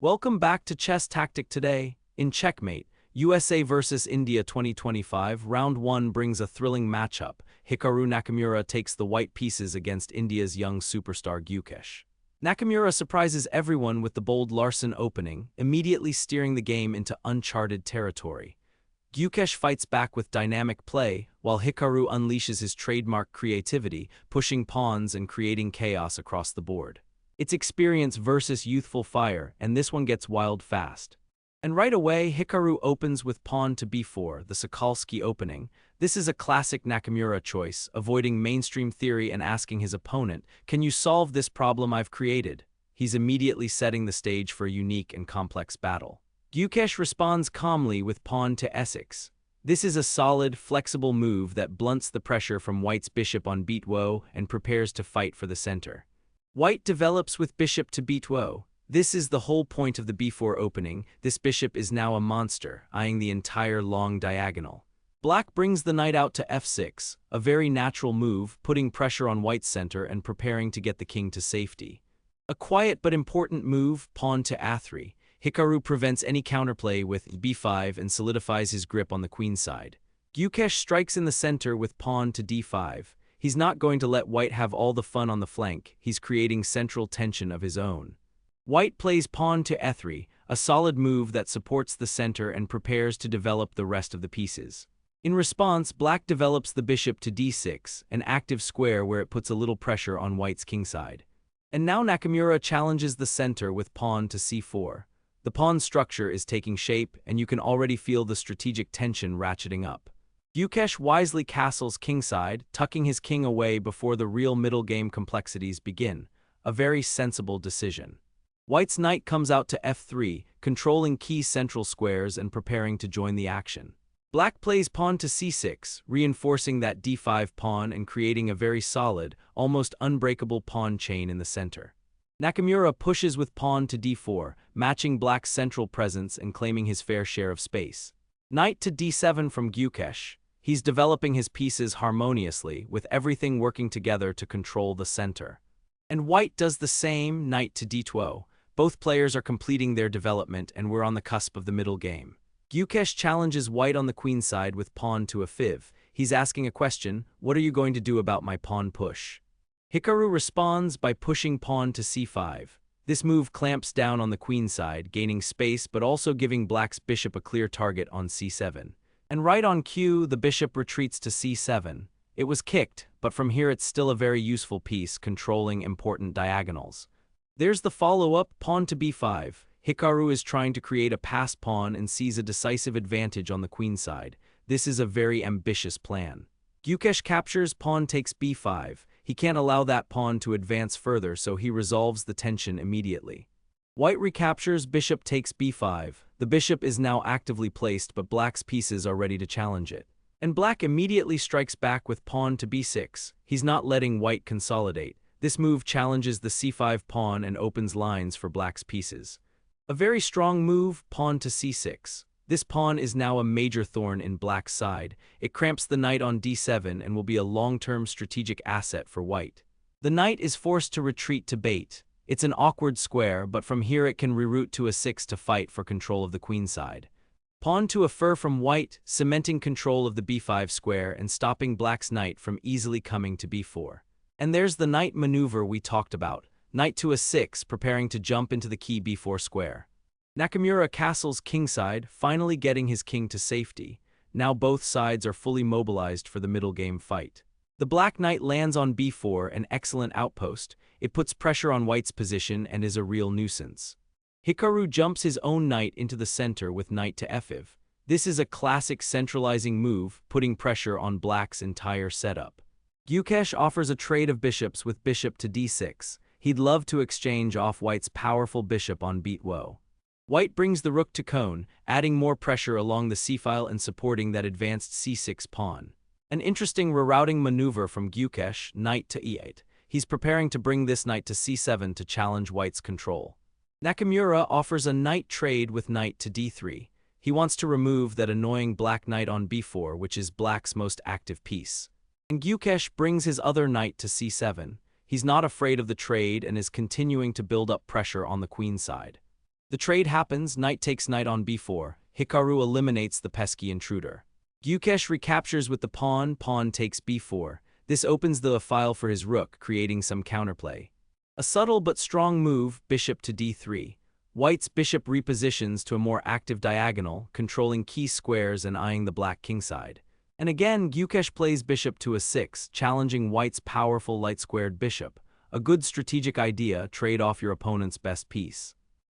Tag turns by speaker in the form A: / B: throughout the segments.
A: Welcome back to Chess Tactic today. In Checkmate, USA vs India 2025, Round 1 brings a thrilling matchup. Hikaru Nakamura takes the white pieces against India's young superstar Gukesh. Nakamura surprises everyone with the bold Larsen opening, immediately steering the game into uncharted territory. Gukesh fights back with dynamic play, while Hikaru unleashes his trademark creativity, pushing pawns and creating chaos across the board. It's experience versus youthful fire, and this one gets wild fast. And right away, Hikaru opens with pawn to b4, the Sokolsky opening. This is a classic Nakamura choice, avoiding mainstream theory and asking his opponent, "Can you solve this problem I've created?" He's immediately setting the stage for a unique and complex battle. Gukesh responds calmly with pawn to e6. This is a solid, flexible move that blunts the pressure from White's bishop on b2 and prepares to fight for the center. White develops with bishop to b2. This is the whole point of the b4 opening. This bishop is now a monster, eyeing the entire long diagonal. Black brings the knight out to f6, a very natural move, putting pressure on White's center and preparing to get the king to safety. A quiet but important move, pawn to a3. Hikaru prevents any counterplay with b5 and solidifies his grip on the queenside. Gukesh strikes in the center with pawn to d5. He's not going to let White have all the fun on the flank. He's creating central tension of his own. White plays pawn to e3, a solid move that supports the center and prepares to develop the rest of the pieces. In response, Black develops the bishop to d6, an active square where it puts a little pressure on White's kingside. And now Nakamura challenges the center with pawn to c4. The pawn structure is taking shape, and you can already feel the strategic tension ratcheting up. Gukesh wisely castles kingside, tucking his king away before the real middle game complexities begin. A very sensible decision. White's knight comes out to f3, controlling key central squares and preparing to join the action. Black plays pawn to c6, reinforcing that d5 pawn and creating a very solid, almost unbreakable pawn chain in the center. Nakamura pushes with pawn to d4, matching Black's central presence and claiming his fair share of space. Knight to d7 from Gukesh. He's developing his pieces harmoniously, with everything working together to control the center. And White does the same, knight to d2. Both players are completing their development, and we're on the cusp of the middle game. Gukesh challenges White on the queenside with pawn to a5. He's asking a question: "What are you going to do about my pawn push?" Hikaru responds by pushing pawn to c5. This move clamps down on the queenside, gaining space but also giving Black's bishop a clear target on c7. And right on cue, the bishop retreats to c7. It was kicked, but from here it's still a very useful piece, controlling important diagonals. There's the follow-up, pawn to b5. Hikaru is trying to create a passed pawn and sees a decisive advantage on the queenside. This is a very ambitious plan. Gukesh captures, pawn takes b5. He can't allow that pawn to advance further, so he resolves the tension immediately. White recaptures, bishop takes b5. The bishop is now actively placed, but Black's pieces are ready to challenge it. And Black immediately strikes back with pawn to b6. He's not letting White consolidate. This move challenges the c5 pawn and opens lines for Black's pieces. A very strong move, pawn to c6. This pawn is now a major thorn in Black's side. It cramps the knight on d7 and will be a long-term strategic asset for White. The knight is forced to retreat to bait. It's an awkward square, but from here it can reroute to a6 to fight for control of the queenside. Pawn to a4 from White, cementing control of the b5 square and stopping Black's knight from easily coming to b4. And there's the knight maneuver we talked about. Knight to a6, preparing to jump into the key b4 square. Nakamura castles kingside, finally getting his king to safety. Now both sides are fully mobilized for the middle game fight. The Black knight lands on b4, an excellent outpost. It puts pressure on White's position and is a real nuisance. Hikaru jumps his own knight into the center with knight to f5. This is a classic centralizing move, putting pressure on Black's entire setup. Gukesh offers a trade of bishops with bishop to d6. He'd love to exchange off White's powerful bishop on b2. White brings the rook to cone, adding more pressure along the c-file and supporting that advanced c6 pawn. An interesting rerouting maneuver from Gukesh, knight to e8. He's preparing to bring this knight to c7 to challenge White's control. Nakamura offers a knight trade with knight to d3. He wants to remove that annoying Black knight on b4, which is Black's most active piece. And Gukesh brings his other knight to c7. He's not afraid of the trade and is continuing to build up pressure on the queenside. The trade happens, knight takes knight on b4. Hikaru eliminates the pesky intruder. Gukesh recaptures with the pawn, pawn takes b4. This opens the file for his rook, creating some counterplay. A subtle but strong move, bishop to d3. White's bishop repositions to a more active diagonal, controlling key squares and eyeing the black kingside. And again, Gukesh plays bishop to a6, challenging White's powerful light-squared bishop. A good strategic idea, trade off your opponent's best piece.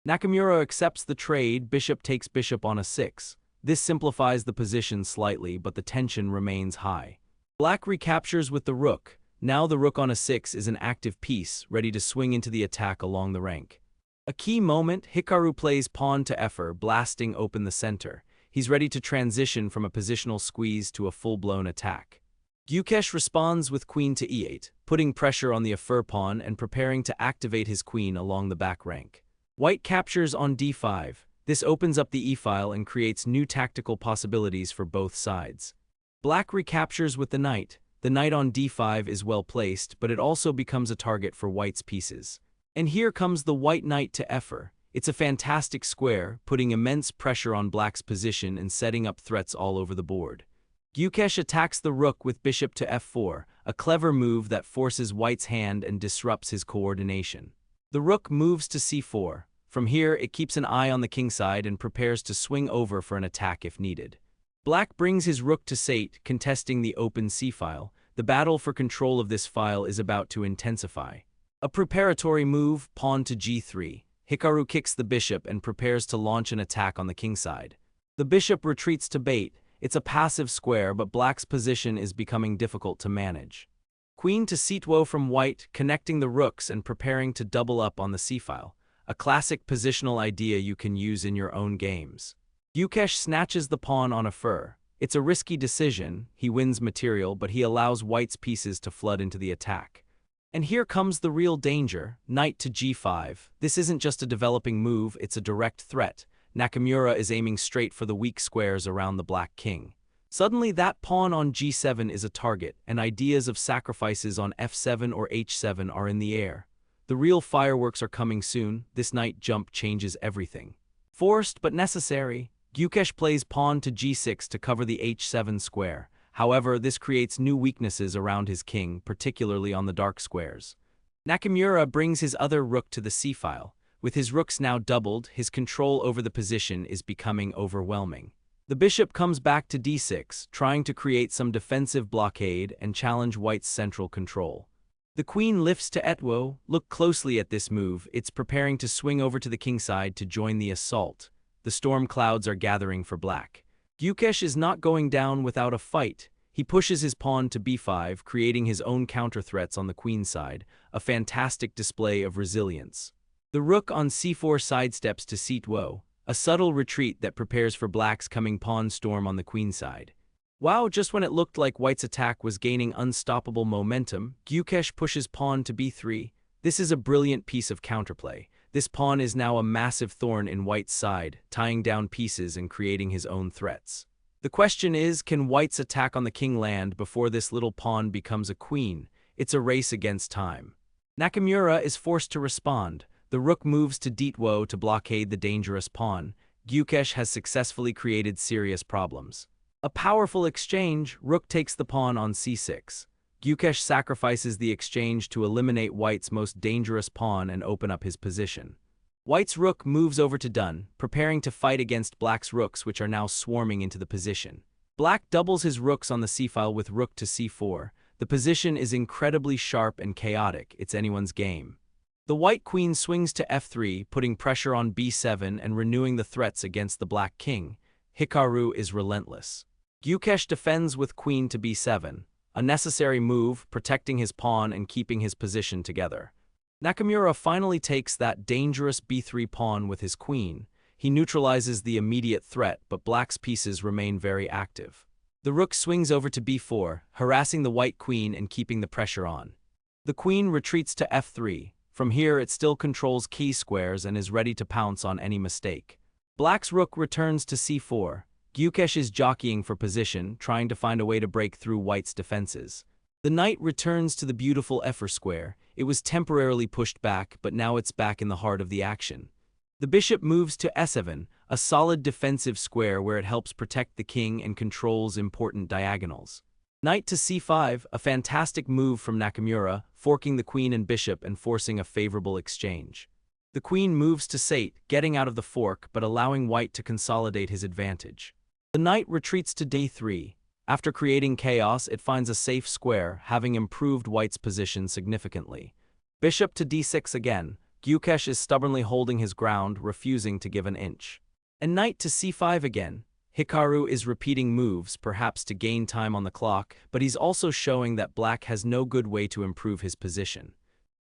A: Nakamura accepts the trade, bishop takes bishop on a6. This simplifies the position slightly, but the tension remains high. Black recaptures with the rook. Now the rook on a6 is an active piece, ready to swing into the attack along the rank. A key moment, Hikaru plays pawn to f4, blasting open the center. He's ready to transition from a positional squeeze to a full-blown attack. Gukesh responds with queen to e8, putting pressure on the f4 pawn and preparing to activate his queen along the back rank. White captures on d5. This opens up the e-file and creates new tactical possibilities for both sides. Black recaptures with the knight. The knight on d5 is well placed, but it also becomes a target for White's pieces. And here comes the white knight to f4. It's a fantastic square, putting immense pressure on Black's position and setting up threats all over the board. Gukesh attacks the rook with bishop to f4, a clever move that forces White's hand and disrupts his coordination. The rook moves to c4. From here, it keeps an eye on the kingside and prepares to swing over for an attack if needed. Black brings his rook to c8, contesting the open c-file. The battle for control of this file is about to intensify. A preparatory move, pawn to g3. Hikaru kicks the bishop and prepares to launch an attack on the kingside. The bishop retreats to bait. It's a passive square, but Black's position is becoming difficult to manage. Queen to c2 from White, connecting the rooks and preparing to double up on the c-file. A classic positional idea you can use in your own games. Gukesh snatches the pawn on a4. It's a risky decision. He wins material, but he allows White's pieces to flood into the attack. And here comes the real danger, knight to g5. This isn't just a developing move, it's a direct threat. Nakamura is aiming straight for the weak squares around the black king. Suddenly that pawn on g7 is a target, and ideas of sacrifices on f7 or h7 are in the air. The real fireworks are coming soon. This knight jump changes everything. Forced but necessary, Gukesh plays pawn to g6 to cover the h7 square. However, this creates new weaknesses around his king, particularly on the dark squares. Nakamura brings his other rook to the c-file. With his rooks now doubled, his control over the position is becoming overwhelming. The bishop comes back to d6, trying to create some defensive blockade and challenge White's central control. The queen lifts to e2. Look closely at this move. It's preparing to swing over to the kingside to join the assault. The storm clouds are gathering for Black. Gukesh is not going down without a fight. He pushes his pawn to b5, creating his own counter-threats on the queen side, a fantastic display of resilience. The rook on c4 sidesteps to c2, a subtle retreat that prepares for Black's coming pawn storm on the queen side. Wow, just when it looked like White's attack was gaining unstoppable momentum, Gukesh pushes pawn to b3. This is a brilliant piece of counterplay. This pawn is now a massive thorn in White's side, tying down pieces and creating his own threats. The question is, can White's attack on the king land before this little pawn becomes a queen? It's a race against time. Nakamura is forced to respond. The rook moves to d2 to blockade the dangerous pawn. Gukesh has successfully created serious problems. A powerful exchange, rook takes the pawn on c6. Gukesh sacrifices the exchange to eliminate White's most dangerous pawn and open up his position. White's rook moves over to d1, preparing to fight against Black's rooks, which are now swarming into the position. Black doubles his rooks on the c-file with rook to c4. The position is incredibly sharp and chaotic. It's anyone's game. The white queen swings to f3, putting pressure on b7 and renewing the threats against the black king. Hikaru is relentless. Gukesh defends with queen to b7, a necessary move, protecting his pawn and keeping his position together. Nakamura finally takes that dangerous b3 pawn with his queen. He neutralizes the immediate threat, but Black's pieces remain very active. The rook swings over to b4, harassing the white queen and keeping the pressure on. The queen retreats to f3. From here, it still controls key squares and is ready to pounce on any mistake. Black's rook returns to c4. Gukesh is jockeying for position, trying to find a way to break through White's defenses. The knight returns to the beautiful f4 square. It was temporarily pushed back, but now it's back in the heart of the action. The bishop moves to e7, a solid defensive square where it helps protect the king and controls important diagonals. Knight to c5, a fantastic move from Nakamura, forking the queen and bishop and forcing a favorable exchange. The queen moves to c8, getting out of the fork but allowing white to consolidate his advantage. The knight retreats to d3. After creating chaos, it finds a safe square, having improved white's position significantly. Bishop to d6 again. Gukesh is stubbornly holding his ground, refusing to give an inch. And knight to c5 again. Hikaru is repeating moves, perhaps to gain time on the clock, but he's also showing that black has no good way to improve his position.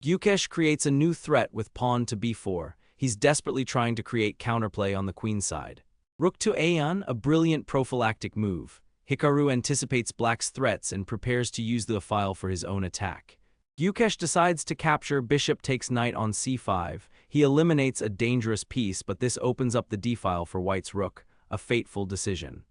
A: Gukesh creates a new threat with pawn to b4. He's desperately trying to create counterplay on the queenside. Rook to a1, a brilliant prophylactic move. Hikaru anticipates black's threats and prepares to use the file for his own attack. Gukesh decides to capture. Bishop takes knight on c5. He eliminates a dangerous piece, but this opens up the d-file for white's rook, a fateful decision.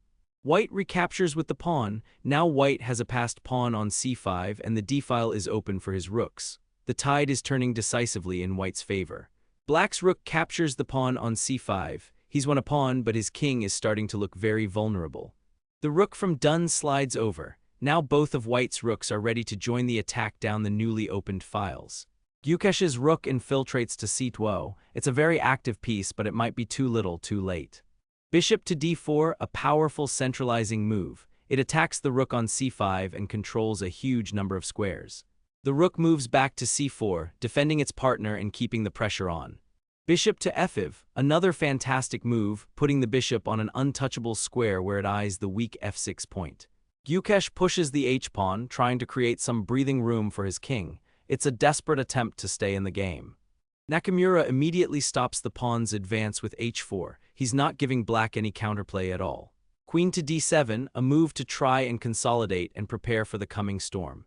A: White recaptures with the pawn. Now white has a passed pawn on c5 and the d-file is open for his rooks. The tide is turning decisively in white's favor. Black's rook captures the pawn on c5. He's won a pawn, but his king is starting to look very vulnerable. The rook from dun slides over. Now both of white's rooks are ready to join the attack down the newly opened files. Gukesh's rook infiltrates to c2. It's a very active piece, but it might be too little too late. Bishop to d4, a powerful centralizing move. It attacks the rook on c5 and controls a huge number of squares. The rook moves back to c4, defending its partner and keeping the pressure on. Bishop to f5, another fantastic move, putting the bishop on an untouchable square where it eyes the weak f6 point. Gukesh pushes the h-pawn, trying to create some breathing room for his king. It's a desperate attempt to stay in the game. Nakamura immediately stops the pawn's advance with h4. He's not giving black any counterplay at all. Queen to d7, a move to try and consolidate and prepare for the coming storm.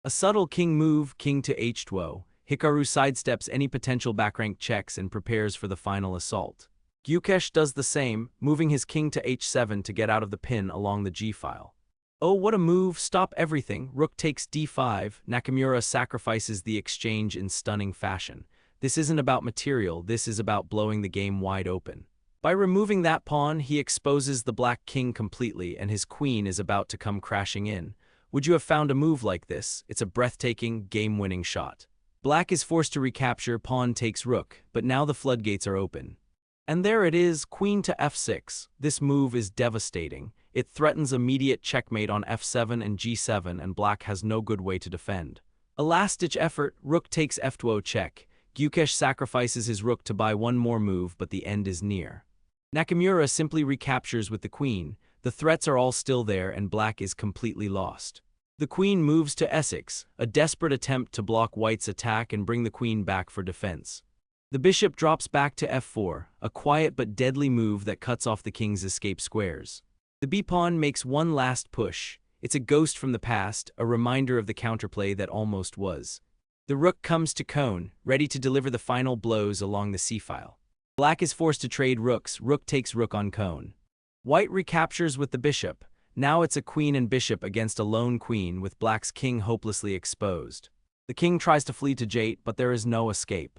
A: A subtle king move, king to h2. Hikaru sidesteps any potential backrank checks and prepares for the final assault. Gukesh does the same, moving his king to h7 to get out of the pin along the g-file. Oh, what a move! Stop everything! Rook takes d5. Nakamura sacrifices the exchange in stunning fashion. This isn't about material, this is about blowing the game wide open. By removing that pawn, he exposes the black king completely and his queen is about to come crashing in. Would you have found a move like this? It's a breathtaking, game-winning shot. Black is forced to recapture, pawn takes rook, but now the floodgates are open. And there it is, queen to f6. This move is devastating. It threatens immediate checkmate on f7 and g7, and black has no good way to defend. A last-ditch effort, rook takes f2 check. Gukesh sacrifices his rook to buy one more move, but the end is near. Nakamura simply recaptures with the queen. The threats are all still there, and black is completely lost. The queen moves to e6, a desperate attempt to block white's attack and bring the queen back for defense. The bishop drops back to f4, a quiet but deadly move that cuts off the king's escape squares. The b-pawn makes one last push. It's a ghost from the past, a reminder of the counterplay that almost was. The rook comes to cone, ready to deliver the final blows along the c-file. Black is forced to trade rooks, rook takes rook on cone. White recaptures with the bishop. Now it's a queen and bishop against a lone queen with black's king hopelessly exposed. The king tries to flee to j8, but there is no escape.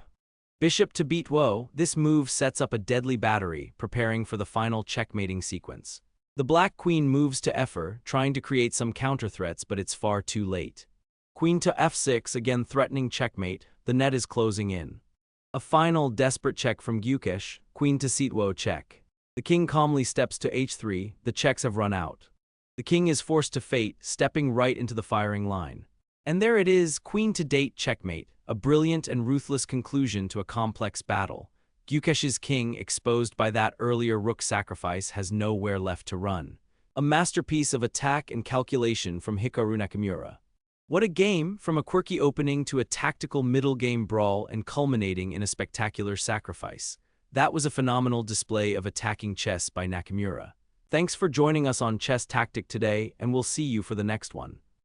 A: Bishop to b2, this move sets up a deadly battery, preparing for the final checkmating sequence. The black queen moves to f4, trying to create some counter threats, but it's far too late. Queen to f6, again threatening checkmate, the net is closing in. A final desperate check from Gukesh, queen to c2 check. The king calmly steps to h3, the checks have run out. The king is forced to fate, stepping right into the firing line. And there it is, queen to d8 checkmate, a brilliant and ruthless conclusion to a complex battle. Gukesh's king, exposed by that earlier rook sacrifice, has nowhere left to run. A masterpiece of attack and calculation from Hikaru Nakamura. What a game, from a quirky opening to a tactical middle-game brawl and culminating in a spectacular sacrifice. That was a phenomenal display of attacking chess by Nakamura. Thanks for joining us on Chess Tactic today, and we'll see you for the next one.